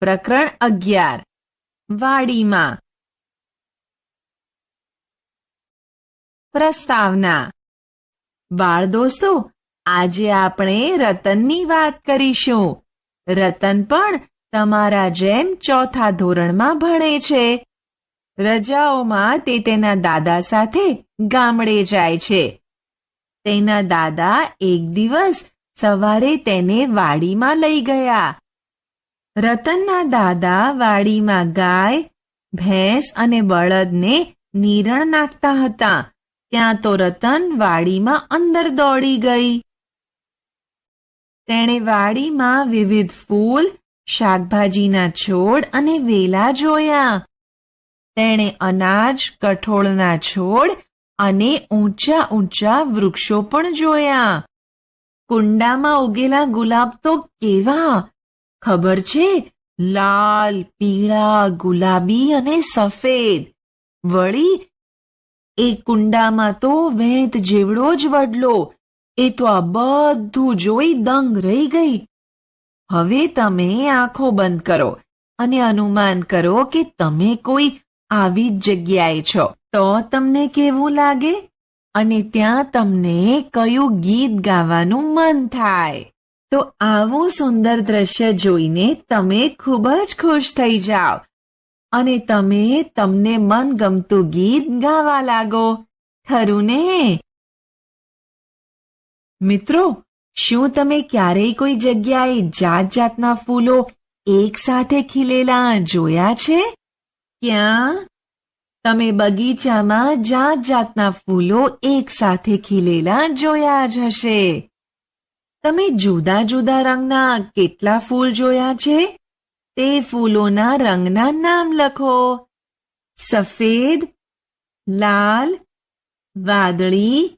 પ્રકરણ 11 વાડીમાં. પ્રસ્તાવના. બાળ દોસ્તો, આજે આપણે રતનની વાત કરીશું. રતન પણ તમારા જેમ 4થા ધોરણમાં ભણે છે. રજાઓમાં તે તેના દાદા સાથે ગામડે જાય છે. તેના દાદા એક દિવસ સવારે તેને વાડીમાં લઈ ગયા. રતનના દાદા વાડીમાં ગાય, ભેંસ અને બળદને નીરણ નાખતા હતા. ત્યાં તો રતન વાડીમાં અંદર દોડી ગઈ. તેણે વાડીમાં વિવિધ ફૂલ, શાકભાજીના છોડ અને વેલા જોયા. તેણે અનાજ, કઠોળના છોડ અને ઊંચા ઊંચા વૃક્ષો પણ જોયા. કુંડામાં ઉગેલા ગુલાબ તો કેવા! ખબર છે, લાલ, પીળા, ગુલાબી અને સફેદ. વળી એક કુંડામાં તો વેત જેવડો જ વડલો. એ તો આ બધું જોઈ દંગ રહી ગઈ. હવે તમે આંખો બંધ કરો અને અનુમાન કરો કે તમે કોઈ આવી જ જગ્યાએ છો. તો તમને કેવું લાગે? અને ત્યાં તમને કયું ગીત ગાવાનું મન થાય? તો આવું સુંદર દ્રશ્ય જોઈને તમે ખૂબ જ ખુશ થઈ જાઓ અને તમે તમને મનગમતું ગીત ગાવા લાગો. ખરું ને? મિત્રો, શું તમે ક્યારેય કોઈ જગ્યાએ જાત જાતના ફૂલો એક સાથે ખીલેલા જોયા છે? ક્યાં? તમે બગીચામાં જાત જાતના ફૂલો એક સાથે ખીલેલા જોયા જ હશે. તમે જુદા જુદા રંગના કેટલા ફૂલ જોયા છે? તે ફૂલોના રંગના નામ લખો. સફેદ, લાલ, વાદળી,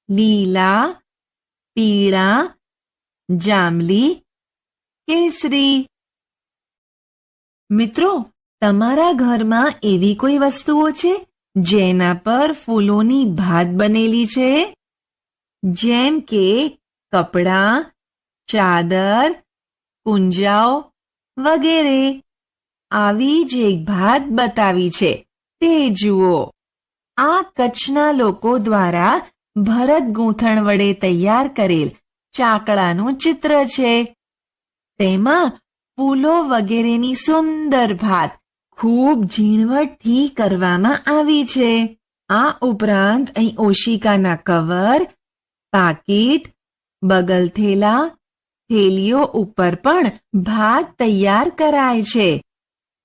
લીલા, પીળા, જાંબલી, કેસરી. મિત્રો, તમારા ઘરમાં એવી કોઈ વસ્તુઓ છે જેના પર ફૂલોની ભાત બનેલી છે? જેમ કે કપડાં, ચાદર, કુંજાઓ વગેરે. આવી જ એક ભાત બતાવી છે, તે જુઓ. આ કચ્છના લોકો દ્વારા ભરત ગૂંથણ વડે તૈયાર કરેલ ચાકળાનું ચિત્ર છે. તેમાં ફૂલો વગેરેની સુંદર ભાત ખૂબ ઝીણવટથી કરવામાં આવી છે. આ ઉપરાંત અહીં ઓશિકાના કવર, પાકીટ, બગલથેલા, થેલીઓ ઉપર પણ ભાત તૈયાર કરાય છે.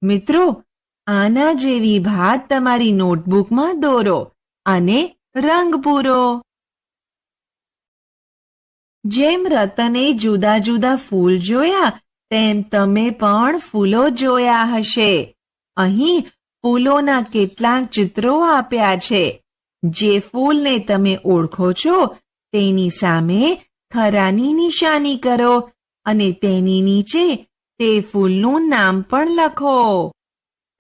મિત્રો, આના જેવી ભાત તમારી નોટબુકમાં દોરો અને રંગ પૂરો. જેમ રતને જુદા જુદા ફૂલ જોયા, તેમ તમે પણ ફૂલો જોયા હશે. અહીં ફૂલોના કેટલાક ચિત્રો આપ્યા છે. જે ફૂલને તમે ઓળખો છો તેની સામે ખરાની નિશાની કરો અને તેની નીચે તે ફૂલનું નામ પણ લખો.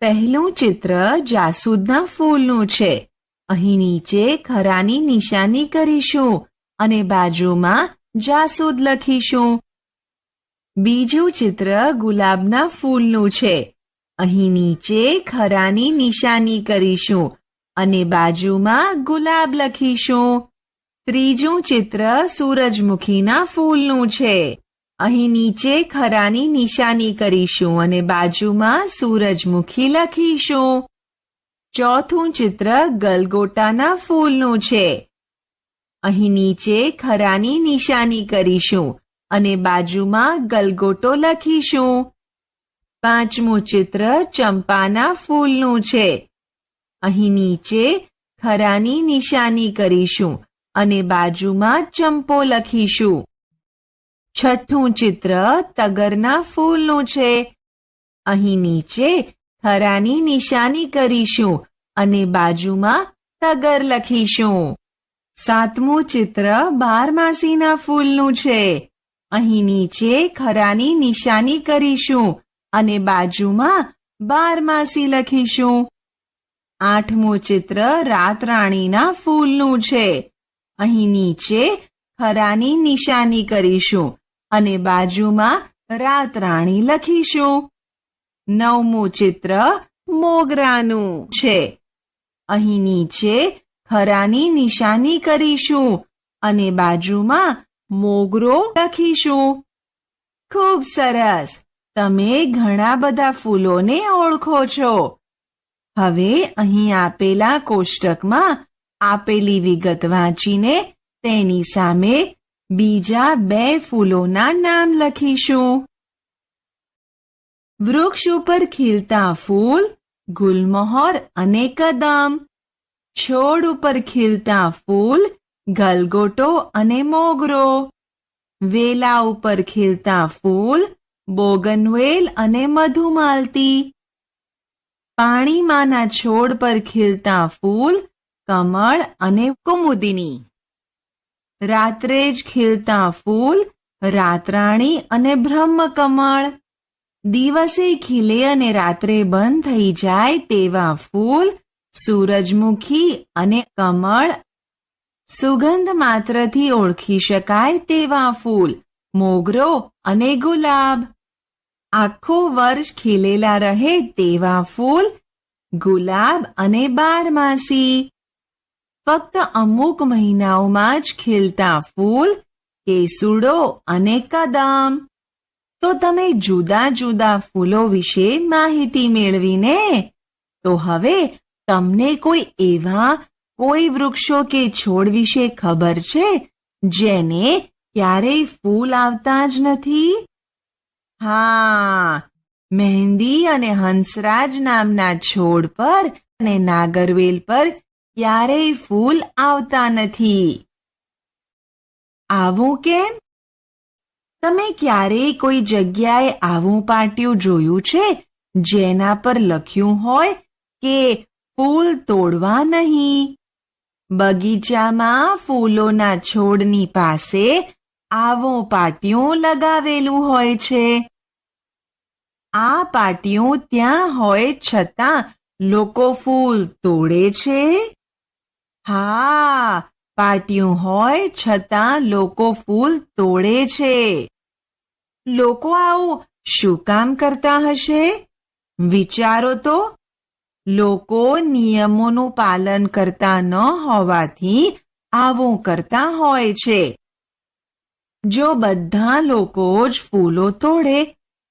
પહેલું ચિત્ર જાસૂદના ફૂલનું છે. અહીં નીચે ખરાની નિશાની કરીશું અને બાજુમાં જાસૂદ લખીશું. બીજું ચિત્ર ગુલાબના ફૂલનું છે. અહીં નીચે ખરાની નિશાની કરીશું અને બાજુમાં ગુલાબ લખીશું. ત્રીજું ચિત્ર સૂરજમુખીના ફૂલનું છે. અહીં નીચે ખરાની નિશાની કરીશું અને બાજુમાં સૂરજમુખી લખીશું. ચોથું ચિત્ર ગલગોટાના ફૂલનું છે. અહીં નીચે ખરાની નિશાની કરીશું અને બાજુમાં ગલગોટો લખીશું. પાંચમું ચિત્ર ચંપાના ફૂલનું છે. અહીં નીચે ખરાની નિશાની કરીશું અને બાજુમાં ચંપો લખીશું. છઠ્ઠું ચિત્ર તગરના ફૂલનું છે. અહીં નીચે ખરાની નિશાની કરીશું અને બાજુમાં તગર લખીશું. સાતમું ચિત્ર બારમાસીના ફૂલનું છે. અહીં નીચે ખરાની નિશાની કરીશું અને બાજુમાં બારમાસી લખીશું. આઠમું ચિત્ર રાતરાણીના ફૂલનું છે. અહીં નીચે ખરાની નિશાની કરીશું અને બાજુમાં રાતરાણી લખીશું. 9મું ચિત્ર મોગરાનું છે. અહીં નીચે ખરાની નિશાની કરીશું અને બાજુમાં મોગરો લખીશું. ખૂબ સરસ. તમે ઘણા બધા ફૂલોને ઓળખો છો. હવે અહીં આપેલા કોષ્ટકમાં આપેલી વિગત વાંચીને તેની સામે બીજા 2 ફૂલોના નામ લખીશું. વૃક્ષ ઉપર ખીલતા ફૂલ ગુલમહોર અને કદમ. છોડ ઉપર ખીલતા ફૂલ ગલગોટો અને મોગરો. વેલા ઉપર ખીલતા ફૂલ બોગનવેલ અને મધુમાલતી. પાણીમાંના છોડ પર ખીલતા ફૂલ કમળ અને કુમુદિની. રાત્રે જ ખીલતા ફૂલ રાતરાણી અને બ્રહ્મકમળ. દિવસે ખીલે અને રાત્રે બંધ થઈ જાય તેવા ફૂલ સૂરજમુખી અને કમળ. સુગંધ માત્રથી ઓળખી શકાય તેવા ફૂલ મોગરો અને ગુલાબ. આખું વર્ષ ખીલેલા રહે તેવા ફૂલ ગુલાબ અને બારમાસી. ફક્ત અમુક મહિનાઓમાં જ ખીલતા ફૂલ કેસુડો અને કદમ. તો તમે જુદા જુદા ફૂલો વિશે માહિતી મેળવીને. તો હવે તમને કોઈ વૃક્ષો કે છોડ વિશે ખબર છે જેને ક્યારેય ફૂલ આવતા જ નથી? હા, મહેંદી અને હંસરાજ નામના છોડ પર અને નાગરવેલ પર ક્યારેય ફૂલ આવતા નથી. આવું કેમ? તમે ક્યારેય કોઈ જગ્યાએ આવું પાટિયું જોયું છે જેના પર લખ્યું હોય કે ફૂલ તોડવા નહીં? બગીચામાં ફૂલોના છોડની પાસે આવું પાટિયું લગાવેલું હોય છે. આ પાટિયું ત્યાં હોય છતાં લોકો ફૂલ તોડે છે? હા, પાટિયું હોય છતાં લોકો ફૂલ તોડે છે. લોકો આવું શું કામ કરતા હશે? વિચારો તો. લોકો નિયમોનું પાલન કરતા ન હોવાથી આવું કરતા હોય છે. જો બધા લોકો જ ફૂલો તોડે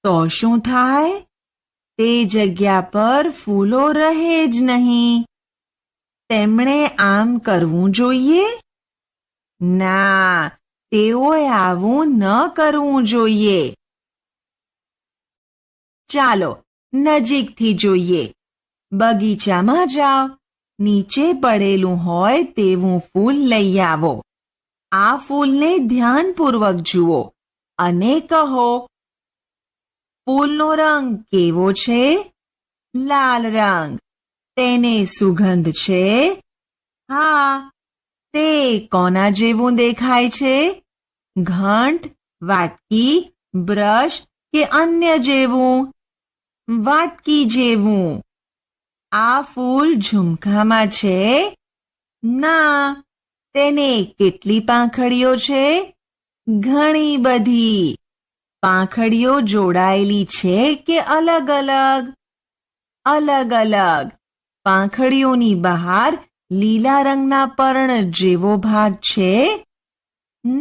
તો શું થાય? તે જગ્યા પર ફૂલો રહે જ નહીં. તેમણે આમ કરવું જોઈએ? ના, તેઓએ આવું ન કરવું જોઈએ. ચાલો નજીકથી જોઈએ. બગીચામાં જાઓ. નીચે પડેલું હોય તેવું ફૂલ લઈ આવો. આ ફૂલને ધ્યાનપૂર્વક જુઓ અને કહો, ફૂલનો રંગ કેવો છે? લાલ રંગ. તેને સુગંધ છે? હા. તે કોના જેવું દેખાય છે? ઘંટ, વાટકી, બ્રશ કે અન્ય જેવું? વાટકી જેવું. આ ફૂલ ઝુમખામાં છે? ના. તેને કેટલી પાંખડીઓ છે? ઘણી બધી. પાંખડીઓ જોડાયેલી છે કે અલગ અલગ? અલગ અલગ. પાંખડીઓની બહાર લીલા રંગના પર્ણ જેવો ભાગ છે?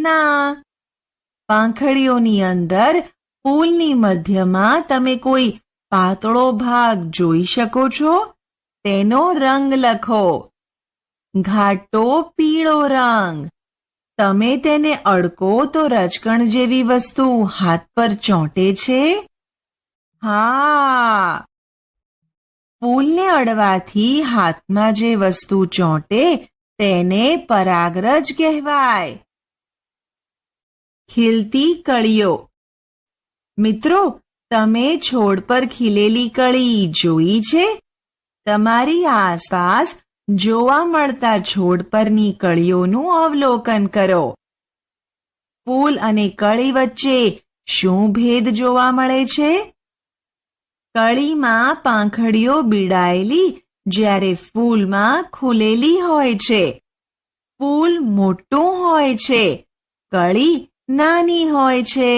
ના. પાંખડીઓની અંદર ફૂલની મધ્યમાં તમે કોઈ પાતળો ભાગ જોઈ શકો છો? તેનો રંગ લખો. ઘાટો પીળો રંગ. તમે તેને અડકો તો રજકણ જેવી વસ્તુ હાથ પર ચોંટે છે? હા. ફૂલને અડવાથી હાથમાં જે વસ્તુ ચોંટે તેને પરાગરજ કહેવાય. ખીલતી કળીઓ. મિત્રો, તમે છોડ પર ખીલેલી કળી જોઈ છે? તમારી આસપાસ જોવા મળતા છોડ પરની કળીઓનું અવલોકન કરો. ફૂલ અને કળી વચ્ચે શું ભેદ જોવા મળે છે? કળીમાં પાંખડીઓ બીડાયેલી જ્યારે ફૂલમાં ખુલેલી હોય છે. ફૂલ મોટું હોય છે, કળી નાની હોય છે.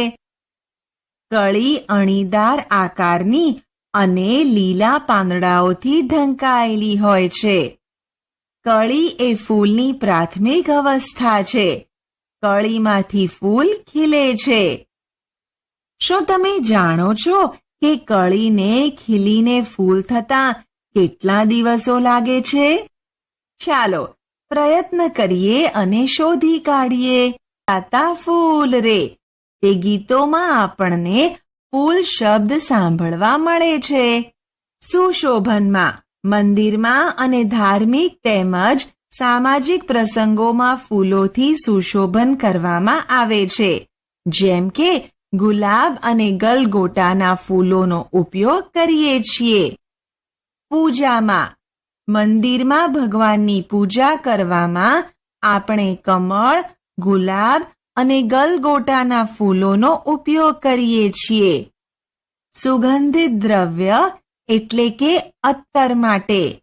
કળી અણીદાર આકારની અને લીલા પાંદડાઓથી ઢંકાયેલી હોય છે. કળી એ ફૂલની પ્રાથમિક અવસ્થા છે. કળીમાંથી ફૂલ ખીલે છે. શું તમે જાણો છો કે કળીને ખીલીને ફૂલ થતાં કેટલા દિવસો લાગે છે? ચાલો પ્રયત્ન કરીએ અને શોધી કાઢીએ. ગાતા ફૂલ રે તે ગીતોમાં આપણને ફૂલ શબ્દ સાંભળવા મળે છે. સુશોભનમાં મંદિરમાં અને ધાર્મિક તેમજ સામાજિક પ્રસંગોમાં ફૂલોથી સુશોભન કરવામાં આવે છે. જેમ કે ગુલાબ અને ગલગોટાના ફૂલોનો ઉપયોગ કરીએ છીએ. પૂજામાં મંદિરમાં ભગવાનની પૂજા કરવામાં આપણે કમળ, ગુલાબ અને ગલગોટાના ફૂલોનો ઉપયોગ કરીએ છીએ. સુગંધિત દ્રવ્ય એટલે કે અત્તર માટે.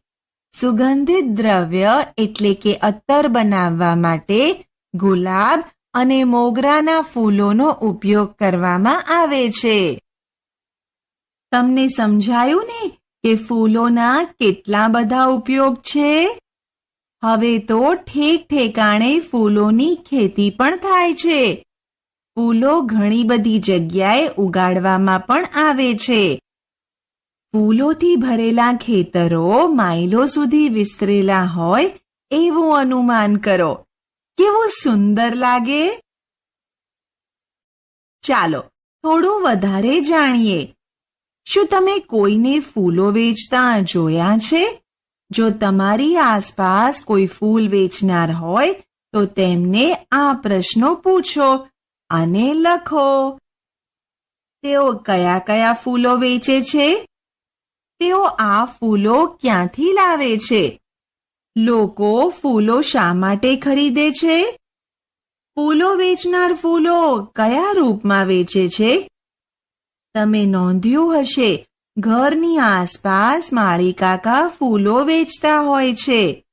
સુગંધિત દ્રવ્ય એટલે કે અત્તર બનાવવા માટે ગુલાબ અને મોગરાના ફૂલોનો ઉપયોગ કરવામાં આવે છે. તમને સમજાયું ને કે ફૂલોના કેટલા બધા ઉપયોગ છે? હવે તો ઠેક ઠેકાણે ફૂલોની ખેતી પણ થાય છે. ફૂલો ઘણી બધી જગ્યાએ ઉગાડવામાં પણ આવે છે. ફૂલોથી ભરેલા ખેતરો માઇલો સુધી વિસ્તરેલા હોય એવું અનુમાન કરો. કેવું સુંદર લાગે! ચાલો થોડું વધારે જાણીએ. શું તમે કોઈને ફૂલો વેચતા જોયા છે? જો તમારી આસપાસ કોઈ ફૂલ વેચનાર હોય તો તેમને આ પ્રશ્નો પૂછો અને લખો. તેઓ કયા કયા ફૂલો વેચે છે? તેઓ આ ફૂલો ક્યાંથી લાવે છે? લોકો ફૂલો શા માટે ખરીદે છે? ફૂલો વેચનાર ફૂલો કયા રૂપમાં વેચે છે? તમે નોંધ્યું હશે, ઘરની આસપાસ માળી કાકા ફૂલો વેચતા હોય છે.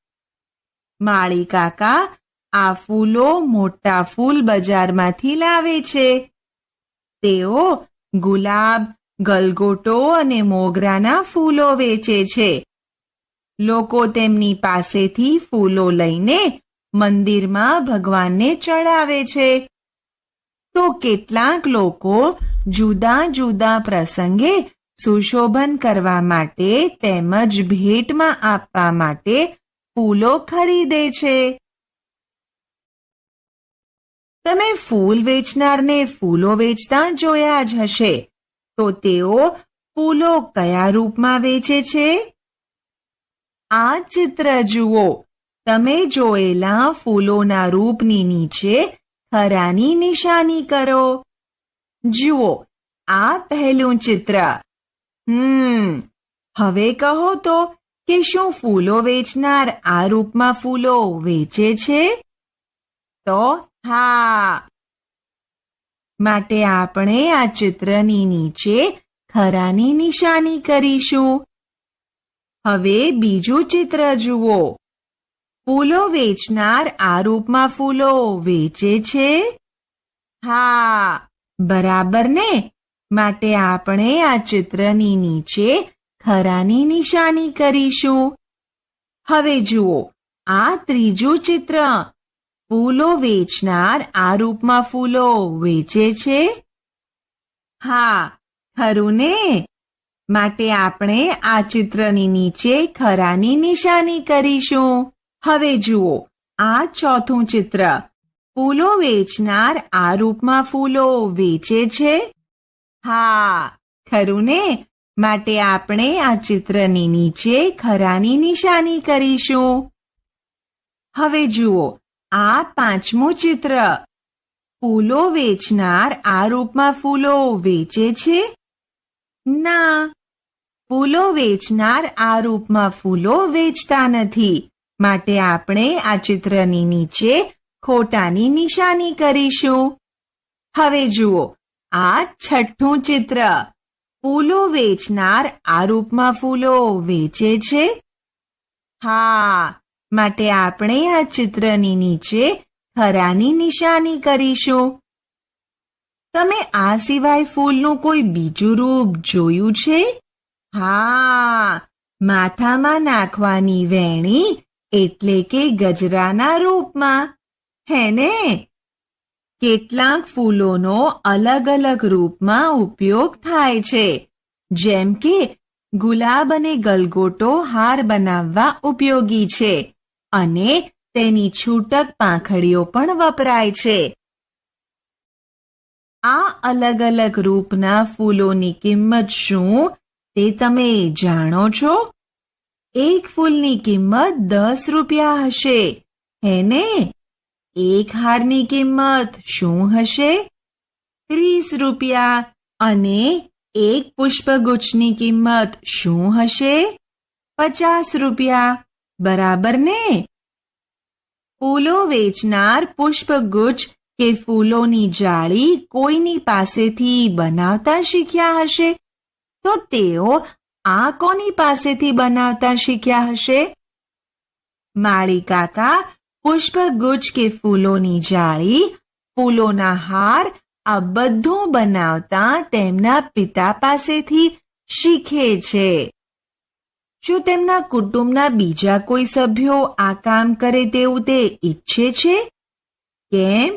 માળી કાકા આ ફૂલો મોટા ફૂલ બજારમાંથી લાવે છે. તેઓ ગુલાબ, ગલગોટો અને મોગરાના ફૂલો વેચે છે. લોકો તેમની પાસેથી ફૂલો લઈને મંદિરમાં ભગવાનને ચડાવે છે. તો કેટલાક લોકો જુદા જુદા પ્રસંગે સુશોભન કરવા માટે તેમજ ભેટમાં આપવા માટે ફૂલો ખરીદે છે. તમે ફૂલ વેચનારને ફૂલો વેચતા જોયા જ હશે. તો તેઓ ફૂલો કયા રૂપમાં વેચે છે? આ ચિત્ર જુઓ. તમે જોયેલા ફૂલોના રૂપની નીચે ખરાની નિશાની કરો. જુઓ, આ પહેલું ચિત્ર. હવે કહો તો કે શું ફૂલો વેચનાર આ રૂપમાં ફૂલો વેચે છે? તો હા. માટે આપણે આ ચિત્રની નીચે ખરાની નિશાની કરીશું. હવે બીજું ચિત્ર જુઓ. ફૂલો વેચનાર આ રૂપમાં ફૂલો વેચે છે? હા, બરાબર ને? માટે આપણે આ ચિત્રની નીચે ખરાની નિશાની કરીશું. હવે જુઓ, આ ત્રીજું ચિત્ર. ફૂલો વેચનાર આ રૂપમાં ફૂલો વેચે છે? હા, ખરું ને? માટે આપણે આ ચિત્રની નીચે ખરાની નિશાની કરીશું. હવે જુઓ, આ ચોથું ચિત્ર. ફૂલો વેચનાર આ રૂપમાં ફૂલો વેચે છે? હા, ખરું ને? માટે આપણે આ ચિત્રની નીચે ખરાની નિશાની કરીશું. હવે જુઓ, આ પાંચમું ચિત્ર. ફૂલો વેચનાર આ રૂપમાં ફૂલો વેચે છે? ના, ફૂલો વેચનાર આ રૂપમાં ફૂલો વેચતા નથી. માટે આપણે આ ચિત્રની નીચે ખોટાની નિશાની કરીશું. હવે જુઓ, આ છઠ્ઠું ચિત્ર. ફૂલો વેચનાર આ રૂપમાં ફૂલો વેચે છે? હા, માટે આપણે આ ચિત્રની નીચે ખરાની નિશાની કરીશું. તમે આ સિવાય ફૂલનું કોઈ બીજું રૂપ જોયું છે? હા, માથામાં નાખવાની વેણી એટલે કે ગજરાના રૂપમાં, હે ને? કેટલાક ફૂલોનો અલગ અલગ રૂપમાં ઉપયોગ થાય છે, જેમ કે ગુલાબ અને ગલગોટો હાર બનાવવા ઉપયોગી છે અને તેની છૂટક પાંખડીઓ પણ વપરાય છે. આ અલગ અલગ રૂપના ફૂલોની કિંમત શું તે તમે જાણો છો? એક ફૂલની કિંમત 10 રૂપિયા હશે, હે ને? એક હારની કિંમત શું હશે? 30 રૂપિયા. અને એક પુષ્પગુચ્છની કિંમત શું હશે? 50 રૂપિયા. બરાબર ને? ફૂલો વેચનાર પુષ્પગુચ્છ કે ફૂલોની જાળી કોઈની પાસેથી બનાવતા શીખ્યા હશે, તો તેઓ આ કોની પાસેથી બનાવતા શીખ્યા હશે? માળી કાકા પુષ્પગુચ્છ કે ફૂલોની જાળી, ફૂલોના હાર આ બધું બનાવતા તેમના પિતા પાસેથી શીખે છે. શું તેમના કુટુંબના બીજા કોઈ સભ્યો આ કામ કરે તેવું તે ઈચ્છે છે? કેમ?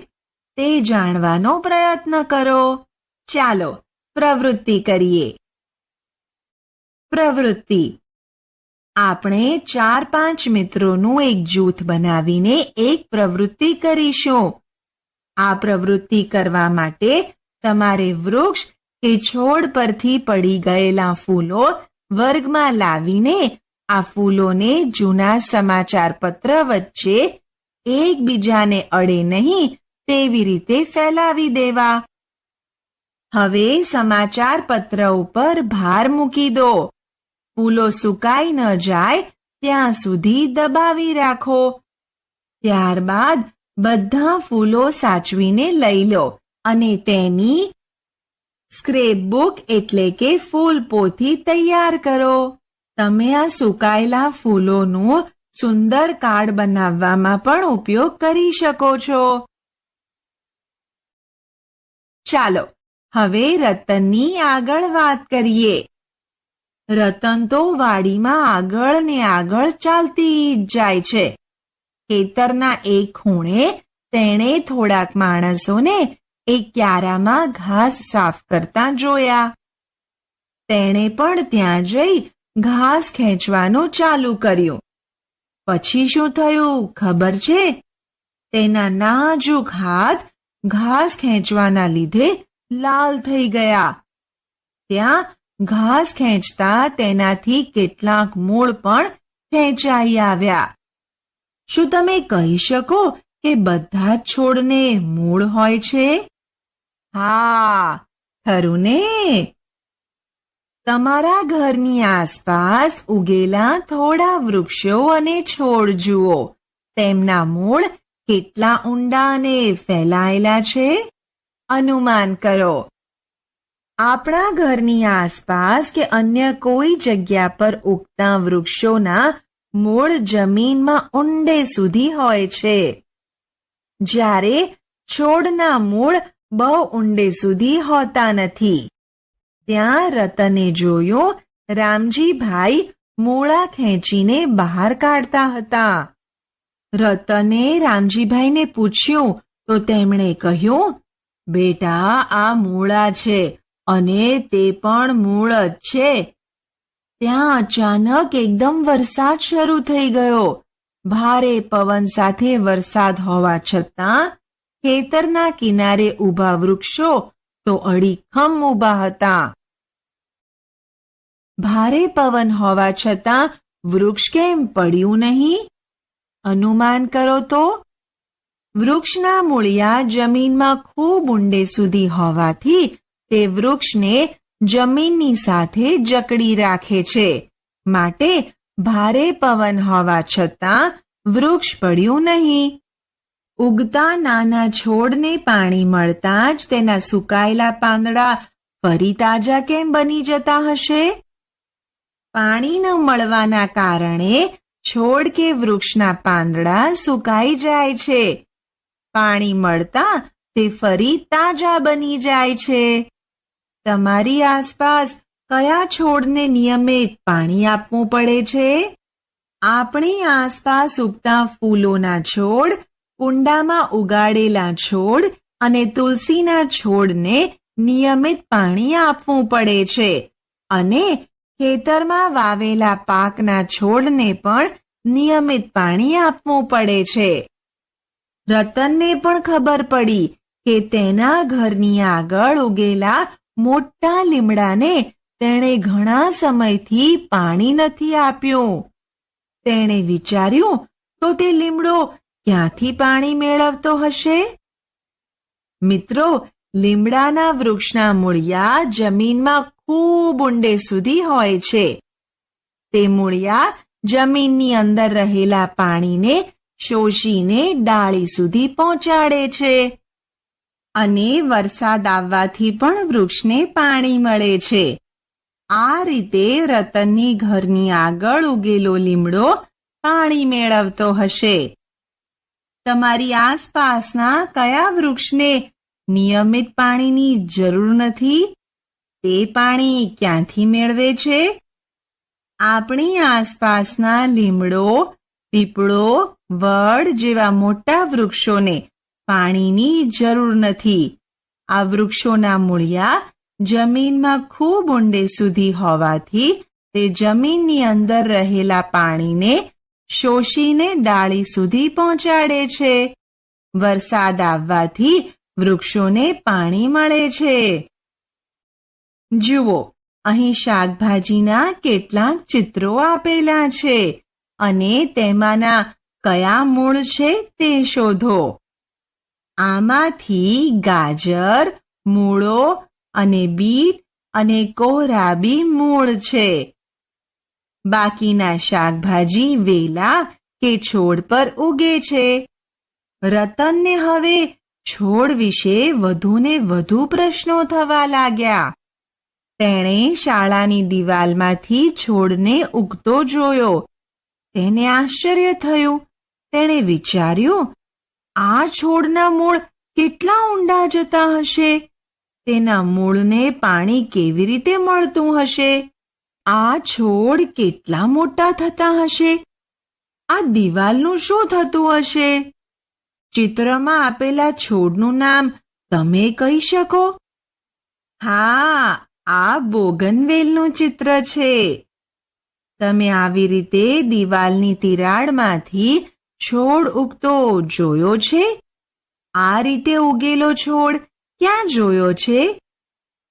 તે જાણવાનો પ્રયત્ન કરો. ચાલો પ્રવૃત્તિ કરીએ. પ્રવૃત્તિ. આપણે 4-5 મિત્રોનું એક જૂથ બનાવીને એક પ્રવૃત્તિ કરીશું. આ પ્રવૃત્તિ કરવા માટે તમારે વૃક્ષ કે છોડ પરથી પડી ગયેલા ફૂલો વર્ગમાં લાવીને આ ફૂલોને જૂના સમાચાર પત્ર વચ્ચે એકબીજાને અડે નહીં તેવી રીતે ફેલાવી દેવા. હવે સમાચાર પત્ર ઉપર ભાર મૂકી દો. ફૂલો સુકાઈ ન જાય ત્યાં સુધી દબાવી રાખો. ત્યારબાદ બધા ફૂલો સાચવીને લઈ લો અને તેની સ્ક્રેપબુક એટલે કે ફૂલપોથી તૈયાર કરો. તમે આ સુકાયેલા ફૂલોનું સુંદર કાર્ડ બનાવવામાં પણ ઉપયોગ કરી શકો છો. ચાલો હવે રતનની આગળ વાત કરીએ. રતન તો વાડીમાં આગળ ને આગળ ચાલતી જ જાય છે. ખેતરના એક ખૂણે તેણે થોડાક માણસોને એક ક્યારામાં ઘાસ સાફ કરતા જોયા. તેણે પણ ત્યાં જઈ ઘાસ ખેંચવાનું ચાલુ કર્યું. પછી શું થયું ખબર છે? તેના નાજુક હાથ ઘાસ ખેંચવાના લીધે લાલ થઈ ગયા. ત્યાં ઘાસ ખેંચતા તેનાથી કેટલાક મૂળ પણ ખેંચાઈ આવ્યા. શું તમે કહી શકો કે બધા જ છોડને મૂળ હોય છે? હા, ખરું ને? તમારા ઘરની આસપાસ ઉગેલા થોડા વૃક્ષો અને છોડ જુઓ. તેમના મૂળ કેટલા ઊંડા અને ફેલાયેલા છે? અનુમાન કરો. આપણા ઘરની આસપાસ કે અન્ય કોઈ જગ્યા પર ઉગતા વૃક્ષોના મૂળ જમીનમાં ઊંડે સુધી હોય છે, જ્યારે છોડના મૂળ બહુ ઊંડે સુધી હોતા નથી. ત્યાં રતને જોયું રામજીભાઈ મૂળા ખેંચીને બહાર કાઢતા હતા. રતને રામજીભાઈને પૂછ્યું તો તેમણે કહ્યું, બેટા આ મૂળા છે અને તે પણ મૂળ જ છે. ત્યાં અચાનક એકદમ વરસાદ શરૂ થઈ ગયો. ભારે પવન સાથે વરસાદ હોવા છતાં ખેતરના કિનારે ઊભા વૃક્ષો તો અડીખમ ઊભા હતા. ભારે પવન હોવા છતાં વૃક્ષ કેમ પડ્યું નહીં? અનુમાન કરો તો. વૃક્ષના મૂળિયા જમીનમાં ખૂબ ઊંડે સુધી હોવાથી તે વૃક્ષને જમીનની સાથે જકડી રાખે છે. માટે ભારે પવન હોવા છતાં વૃક્ષ પડ્યું નહીં. ઉગતા નાના છોડને પાણી મળતા જ તેના સુકાયેલા પાંદડા ફરી તાજા કેમ બની જતા હશે? પાણી ન મળવાના કારણે છોડ કે વૃક્ષના પાંદડા સુકાઈ જાય છે. પાણી મળતા તે ફરી તાજા બની જાય છે. તમારી આસપાસ કયા છોડને નિયમિત પાણી આપવું પડે છે? આપણી આસપાસ ઉગતા ફૂલોના છોડ, કુંડામાં ઉગાડેલા છોડ અને તુલસીના છોડને નિયમિત પાણી આપવું પડે છે અને ખેતરમાં વાવેલા પાકના છોડને પણ નિયમિત પાણી આપવું પડે છે. રતનને પણ ખબર પડી કે તેના ઘરની આગળ ઉગેલા મોટા લીમડાને તેણે ઘણા સમયથી પાણી નથી આપ્યું. તેણે વિચાર્યું, તો તે લીમડો ક્યાંથી પાણી મેળવતો હશે? મિત્રો, લીમડાના વૃક્ષના મૂળિયા જમીનમાં ખૂબ ઊંડે સુધી હોય છે. તે મૂળિયા જમીનની અંદર રહેલા પાણીને શોષીને ડાળી સુધી પહોંચાડે છે અને વરસાદ આવવાથી પણ વૃક્ષને પાણી મળે છે. આ રીતે રતનની ઘરની આગળ ઉગેલો લીમડો પાણી મેળવતો હશે. તમારી આસપાસના કયા વૃક્ષને નિયમિત પાણીની જરૂર નથી? તે પાણી ક્યાંથી મેળવે છે? આપણી આસપાસના લીમડો, પીપળો, વડ જેવા મોટા વૃક્ષોને પાણીની જરૂર નથી. આ વૃક્ષોના મૂળિયા જમીનમાં ખૂબ ઊંડે સુધી હોવાથી તે જમીનની અંદર રહેલા પાણીને શોષીને ડાળી સુધી પહોંચાડે છે. વરસાદ આવવાથી વૃક્ષોને પાણી મળે છે. જુઓ, અહીં શાકભાજીના કેટલાક ચિત્રો આપેલા છે અને તેમાંના કયા મૂળ છે તે શોધો. આમાંથી ગાજર, મૂળો અને બીટ અને કોહરાબી મૂળ છે. બાકીના શાકભાજી વેલા કે છોડ પર ઉગે છે. રતનને હવે છોડ વિશે વધુને વધુ પ્રશ્નો થવા લાગ્યા. તેણે શાળાની દિવાલમાંથી છોડને ઉગતો જોયો. તેને આશ્ચર્ય થયું. તેણે વિચાર્યું, આ છોડના મૂળ કેટલા ઊંડા જતા હશે? તેના મૂળને પાણી કેવી રીતે મળતું હશે? આ છોડ કેટલા મોટા થતા હશે? આ દિવાલનું શું થતું હશે? ચિત્રમાં આપેલા છોડનું નામ તમે કહી શકો? હા, આ બોગનવેલનું ચિત્ર છે. તમે આવી રીતે દિવાલની તિરાડમાંથી છોડ ઉગતો જોયો છે? આ રીતે ઉગેલો છોડ ક્યાં જોયો છે?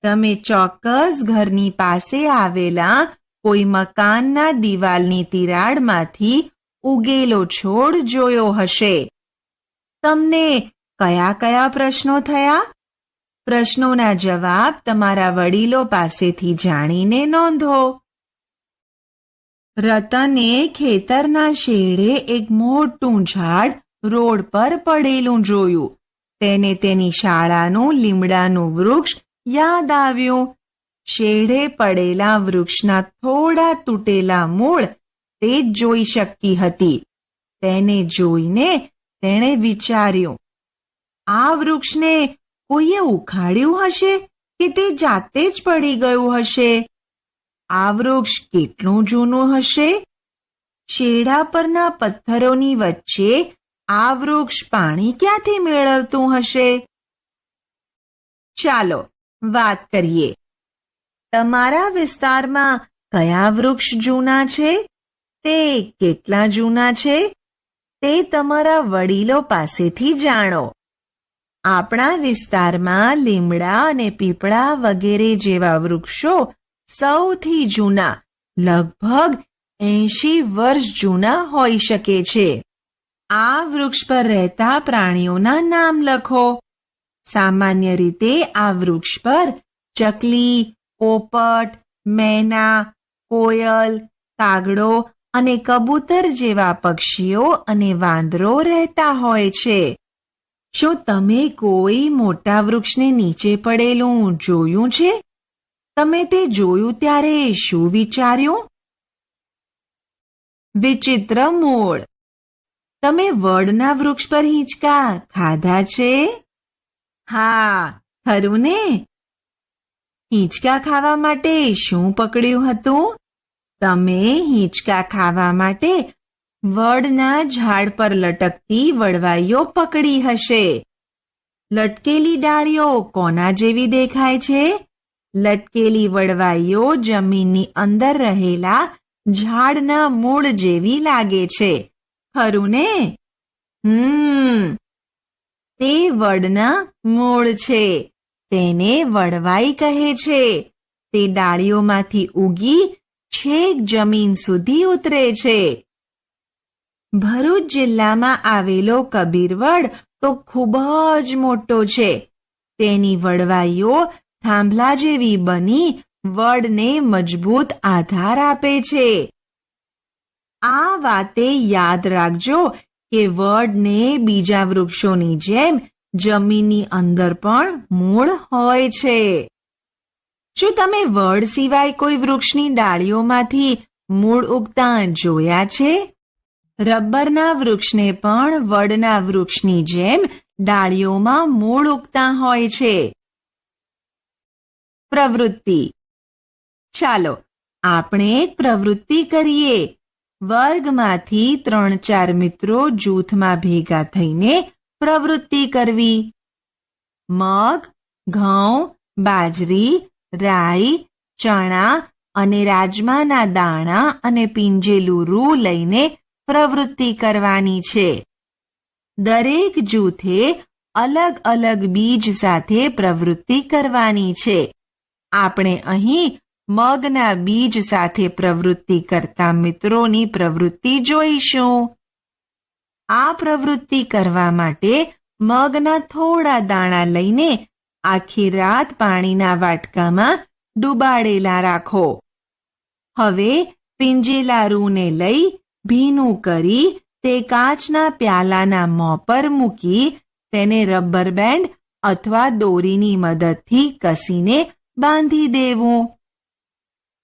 તમે ચોક્કસ ઘરની પાસે આવેલા કોઈ મકાનના દિવાલની તિરાડમાંથી ઉગેલો છોડ જોયો હશે. તમને કયા કયા પ્રશ્નો થયા? પ્રશ્નોના જવાબ તમારા વડીલો પાસેથી જાણીને નોંધો. રતને ખેતરના શેડે એક મોટું ઝાડ રોડ પર પડેલું જોયું. તેને તેની શાળાનું લીમડાનું વૃક્ષ યાદ આવ્યું. શેડે પડેલા વૃક્ષના થોડા તૂટેલા મૂળ તે જોઈ શકતી હતી. તેને જોઈને તેણે વિચાર્યું, આ વૃક્ષને કોઈએ ઉખાડ્યું હશે કે તે જાતે જ પડી ગયું હશે? આ વૃક્ષ કેટલું જૂનું હશે? શેડા પરના પથ્થરોની વચ્ચે આ વૃક્ષ પાણી ક્યાંથી મેળવતું હશે? ચાલો વાત કરીએ. તમારા વિસ્તારમાં કયા વૃક્ષ જૂના છે? તે કેટલા જૂના છે? તે તમારા વડીલો પાસેથી જાણો. આપણા વિસ્તારમાં લીમડા અને પીપળા વગેરે જેવા વૃક્ષો સૌથી જૂના, લગભગ 80 વર્ષ જૂના હોઈ શકે છે. આ વૃક્ષ પર રહેતા પ્રાણીઓના નામ લખો. સામાન્ય રીતે આ વૃક્ષ પર ચકલી, પોપટ, મેના, કોયલ, કાગડો અને કબૂતર જેવા પક્ષીઓ અને વાંદરો રહેતા હોય છે. શું તમે કોઈ મોટા વૃક્ષને નીચે પડેલું જોયું છે? તમે તે જોયું ત્યારે શું વિચાર્યું? વિચિત્ર મૂળ. તમે વડના વૃક્ષ પર હિંચકા ખાધા છે? હા, ખરું ને? હિંચકા ખાવા માટે શું પકડ્યું હતું? તમે હિંચકા ખાવા માટે વડના ઝાડ પર લટકતી વડવાઈઓ પકડી હશે. લટકેલી ડાળીઓ કોના જેવી દેખાય છે? લટકેલી વડવાઈઓ જમીનની અંદર રહેલા ઝાડના મૂળ જેવી લાગે છે, ખરું ને? તે વડના મૂળ છે. તેને વડવાઈ કહે છે. તે ડાળીઓમાંથી ઉગી છેક જમીન સુધી ઉતરે છે. ભરૂચ જિલ્લામાં આવેલો કબીરવડ તો ખૂબ જ મોટો છે. તેની વડવાઈઓ થાંભલા જેવી બની વડને મજબૂત આધાર આપે છે. આ વાતે યાદ રાખજો કે વડને બીજા વૃક્ષોની જેમ જમીનની અંદર પણ મૂળ હોય છે. શું તમે વડ સિવાય કોઈ વૃક્ષની ડાળીઓમાંથી મૂળ ઉગતા જોયા છે? રબરના વૃક્ષને પણ વડના વૃક્ષની જેમ ડાળીઓમાં મૂળ ઉગતા હોય છે. પ્રવૃત્તિ. ચાલો આપણે એક પ્રવૃત્તિ કરીએ. વર્ગમાંથી 3-4 મિત્રો જૂથમાં ભેગા થઈને પ્રવૃત્તિ કરવી. મગ, ઘઉં, બાજરી, રાઈ, ચણા અને રાજમાના દાણા અને પીંજેલું રૂ લઈને પ્રવૃત્તિ કરવાની છે. દરેક જૂથે અલગ અલગ બીજ સાથે પ્રવૃત્તિ કરવાની છે. આપણે અહીં મગના બીજ સાથે પ્રવૃત્તિ કરતા મિત્રોની પ્રવૃત્તિ જોઈશું. આ પ્રવૃત્તિ કરવા માટે મગના થોડા દાણા લઈને આખી રાત પાણીના વાટકામાં ડુબાડેલા રાખો. હવે પીંજેલા રૂને લઈ ભીનું કરી તે કાચના પ્યાલાના મોં પર મૂકી તેને રબર બેન્ડ અથવા દોરીની મદદથી કસીને બાંધી દેવું.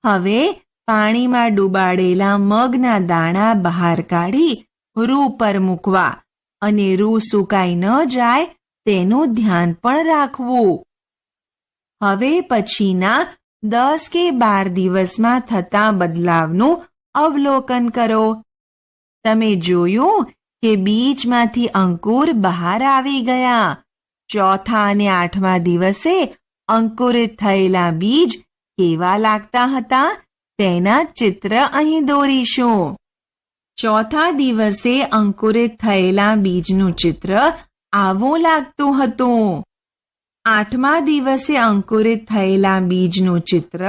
હવે પાણીમાં ડુબાડેલા મગના દાણા બહાર કાઢી રૂ પર મૂકવા અને રૂ સુકાઈ ન જાય તેનું ધ્યાન પણ રાખવું. હવે પછીના 10 કે 12 દિવસમાં થતા બદલાવનું અવલોકન કરો. તમે જોયું કે બીજમાંથી અંકુર બહાર આવી ગયા. ચોથા અને 8મા દિવસે અંકુરિત થયેલા બીજ કેવા લાગતા હતા તેના ચિત્ર અહીં દોરીશું. ચોથા દિવસે અંકુરિત થયેલા બીજનું ચિત્ર આવું લાગતું હતું. 8મા દિવસે અંકુરિત થયેલા બીજનું ચિત્ર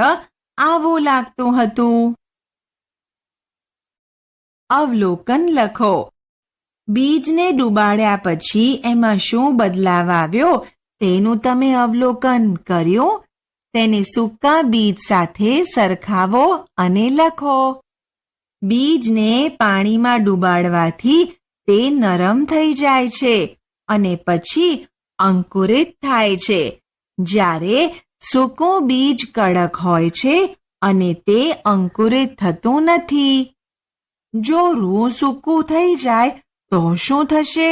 આવું લાગતું હતું. અવલોકન લખો. બીજને ડુબાડ્યા પછી એમાં શું બદલાવ આવ્યો તેનું તમે અવલોકન કર્યું? તેને સૂકા બીજ સાથે સરખાવો અને લખો. બીજને પાણીમાં ડુબાડવાથી તે નરમ થઈ જાય છે અને પછી અંકુરિત થાય છે, જ્યારે સૂકું બીજ કડક હોય છે અને તે અંકુરિત થતું નથી. જો રૂ સૂકું થઈ જાય તો શું થશે?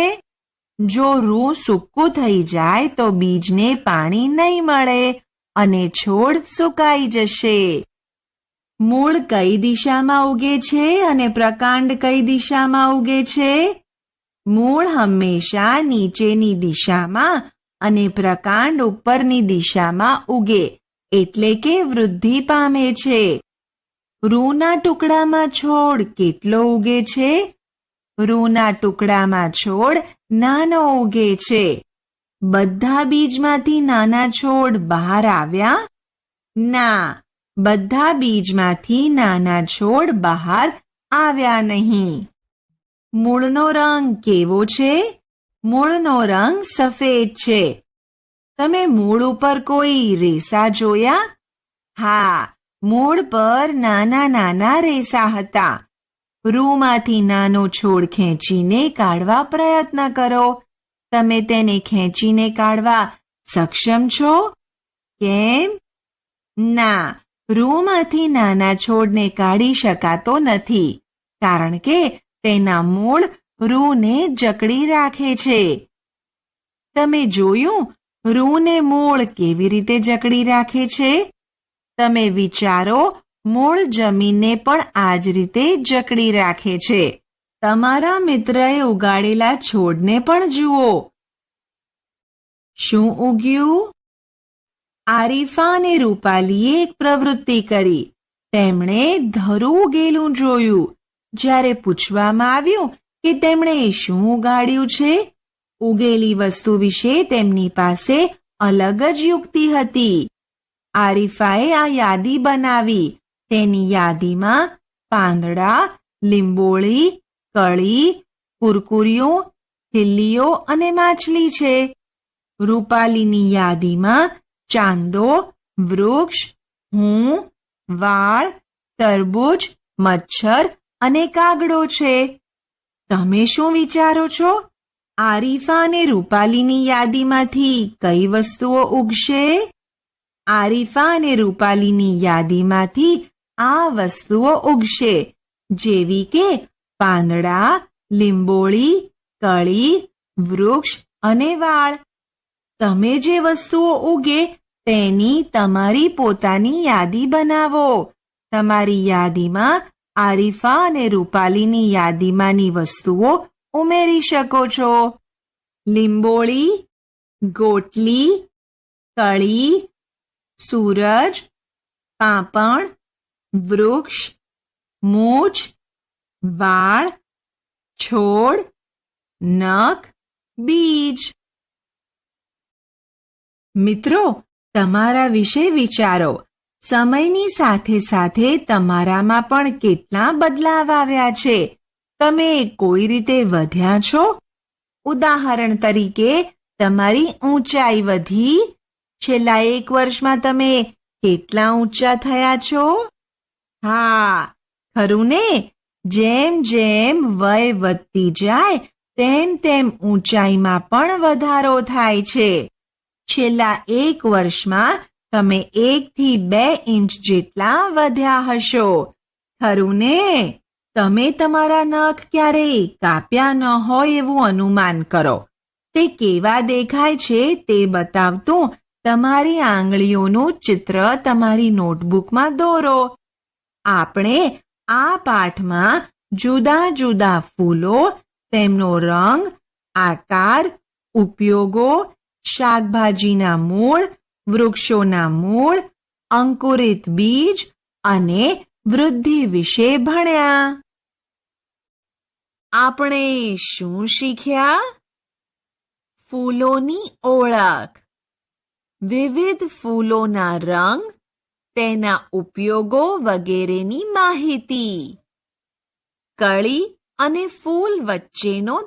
જો રૂ સૂકું થઈ જાય તો બીજને પાણી નહીં મળે અને છોડ સુકાઈ જશે. મૂળ કઈ દિશામાં ઉગે છે અને પ્રકાંડ કઈ દિશામાં ઉગે છે? મૂળ હંમેશા નીચેની દિશામાં અને પ્રકાંડ ઉપરની દિશામાં ઉગે, એટલે કે વૃદ્ધિ પામે છે. રૂના ટુકડામાં છોડ કેટલો ઉગે છે? રૂના ટુકડામાં છોડ નાનો ઉગે છે. બધા બીજમાંથી નાના છોડ બહાર આવ્યા? ના, બધા બીજમાંથી નાના છોડ બહાર આવ્યા નહીં. મૂળનો રંગ કેવો છે? મૂળનો રંગ સફેદ છે. તમે મૂળ ઉપર કોઈ રેસા જોયા? હા, મૂળ પર નાના નાના રેસા હતા. રૂમાંથી નાનો છોડ ખેંચીને કાઢવા પ્રયત્ન કરો. તમે તેને ખેંચીને કાઢવા સક્ષમ છો? કેમ? ના, રૂમાંથી નાના છોડને કાઢી શકાતો નથી, કારણ કે તેના મૂળ રૂને જકડી રાખે છે. તમે જોયું રૂને મૂળ કેવી રીતે જકડી રાખે છે? તમે વિચારો, મૂળ જમીનને પણ આ જ રીતે જકડી રાખે છે. તમારા મિત્રએ ઉગાડેલા છોડને પણ જુઓ. શું ઉગ્યું? આરીફા અને રૂપાલીએ એક પ્રવૃત્તિ કરી. તેમણે ધરું ઉગેલું જોયું. જ્યારે પૂછવામાં આવ્યું કે તેમણે શું ઉગાડ્યું છે, ઉગેલી વસ્તુ વિશે તેમની પાસે અલગ જ યુક્તિ હતી. આરીફાએ આ યાદી બનાવી. તેની યાદીમાં પાંદડા, લીંબોળી, કળી, કુરકુરિયું, ખીલ્લીઓ અને માછલી છે. રૂપાલીની યાદીમાં ચાંદો, વૃક્ષ, હું, વાળ, તરબૂચ, મચ્છર અને કાગડો છે. તમે શું વિચારો છો? આરીફા અને રૂપાલીની યાદીમાંથી કઈ વસ્તુઓ ઉગશે? આરીફા અને રૂપાલીની યાદીમાંથી આ વસ્તુઓ ઉગશે, જેવી કે પાંદડા, લીંબોળી, કળી, વૃક્ષ અને વાળ. તમે જે વસ્તુઓ ઉગે તેની તમારી પોતાની યાદી બનાવો. તમારી યાદીમાં આરીફા અને રૂપાલીની યાદીમાંની વસ્તુઓ ઉમેરી શકો છો. લીંબોળી, ગોટલી, કળી, સૂરજ, પાંપણ, વૃક્ષ, મૂછ, વાળ, છોડ, નખ, બીજ. મિત્રો, તમારા વિશે વિચારો. સમયની સાથે સાથે તમારામાં પણ કેટલા બદલાવ આવ્યા છે. તમે કોઈ રીતે વધ્યા છો? ઉદાહરણ તરીકે, તમારી ઊંચાઈ વધી. છેલ્લા 1 વર્ષમાં તમે કેટલા ઊંચા થયા છો? હા, ખરું ને? જેમ જેમ વય વધતી જાય તેમ તેમ ઊંચાઈમાં પણ વધારો થાય છે. છેલ્લા 1 વર્ષમાં તમે 1 થી 2 ઇંચ જેટલા વધ્યા હશો. ખરું ને? તમે તમારા નખ ક્યારેય કાપ્યા ન હોય એવું અનુમાન કરો. તે કેવા દેખાય છે તે બતાવતું તમારી આંગળીઓનું ચિત્ર તમારી નોટબુકમાં દોરો. આપણે આ પાઠમાં જુદા જુદા ફૂલો, તેમનો રંગ, આકાર, ઉપયોગો, શાકભાજીના મૂળ, વૃક્ષોના મૂળ, અંકુરિત બીજ અને વૃદ્ધિ વિશે ભણ્યા. આપણે શું શીખ્યા? ફૂલોની ઓળખ, વિવિધ ફૂલોના રંગ, તેના ઉપયોગો વગેરેની માહિતી, કળી અને ફૂલ વચ્ચેનો